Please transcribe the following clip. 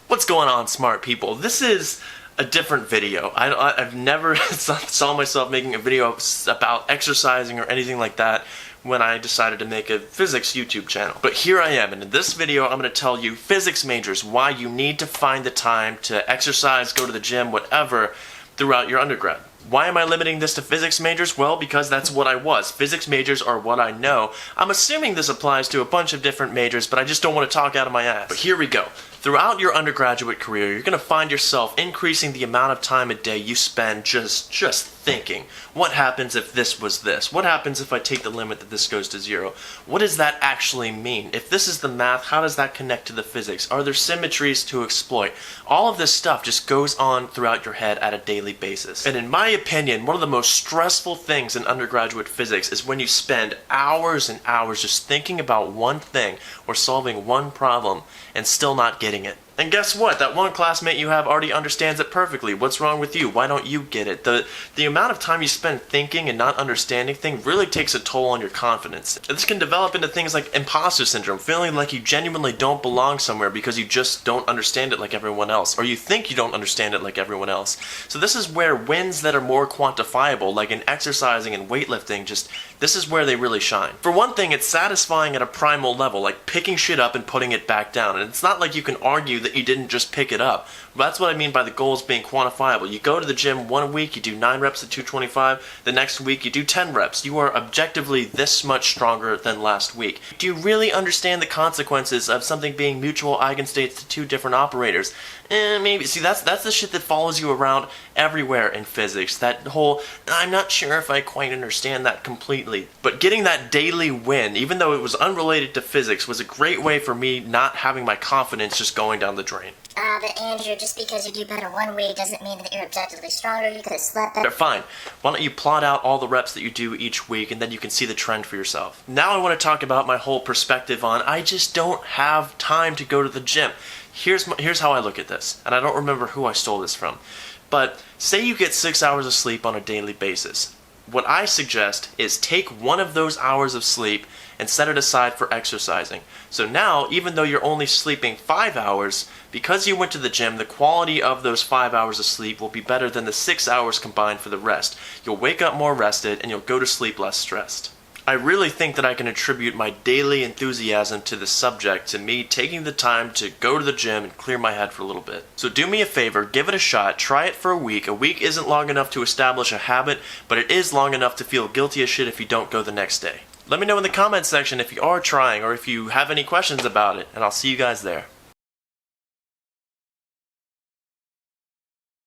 What's going on, smart people? This is a different video. I've never saw myself making a video about exercising or anything like that when I decided to make a physics YouTube channel. But here I am, and in this video I'm going to tell you, physics majors, why you need to find the time to exercise, go to the gym, whatever, throughout your undergrad. Why am I limiting this to physics majors? Well, because that's what I was. Physics majors are what I know. I'm assuming this applies to a bunch of different majors, but I just don't want to talk out of my ass. But here we go. Throughout your undergraduate career, you're going to find yourself increasing the amount of time a day you spend just thinking. What happens if this was this? What happens if I take the limit that this goes to 0? What does that actually mean? If this is the math, how does that connect to the physics? Are there symmetries to exploit? All of this stuff just goes on throughout your head at a daily basis. And in my opinion, one of the most stressful things in undergraduate physics is when you spend hours and hours just thinking about one thing or solving one problem and still not getting it. And guess what? That one classmate you have already understands it perfectly. What's wrong with you? Why don't you get it? The amount of time you spend thinking and not understanding things really takes a toll on your confidence. This can develop into things like imposter syndrome, feeling like you genuinely don't belong somewhere because you just don't understand it like everyone else, or you think you don't understand it like everyone else. So this is where wins that are more quantifiable, like in exercising and weightlifting, this is where they really shine. For one thing, it's satisfying at a primal level, like picking shit up and putting it back down. And it's not like you can argue that you didn't just pick it up. That's what I mean by the goals being quantifiable. You go to the gym one week, you do 9 reps at 225, the next week you do 10 reps. You are objectively this much stronger than last week. Do you really understand the consequences of something being mutual eigenstates to two different operators? Maybe. See, that's the shit that follows you around everywhere in physics. That whole, I'm not sure if I quite understand that completely. But getting that daily win, even though it was unrelated to physics, was a great way for me not having my confidence just going down the drain. But Andrew, just because you do better one week doesn't mean that you're objectively stronger. You could have slept better. Fine. Why don't you plot out all the reps that you do each week, and then you can see the trend for yourself. Now I want to talk about my whole perspective on, I just don't have time to go to the gym. Here's how I look at this, and I don't remember who I stole this from. But say you get 6 hours of sleep on a daily basis. What I suggest is take one of those hours of sleep and set it aside for exercising. So now, even though you're only sleeping 5 hours, because you went to the gym, the quality of those 5 hours of sleep will be better than the 6 hours combined for the rest. You'll wake up more rested and you'll go to sleep less stressed. I really think that I can attribute my daily enthusiasm to this subject to me taking the time to go to the gym and clear my head for a little bit. So do me a favor, give it a shot, try it for a week. A week isn't long enough to establish a habit, but it is long enough to feel guilty as shit if you don't go the next day. Let me know in the comments section if you are trying or if you have any questions about it, and I'll see you guys there.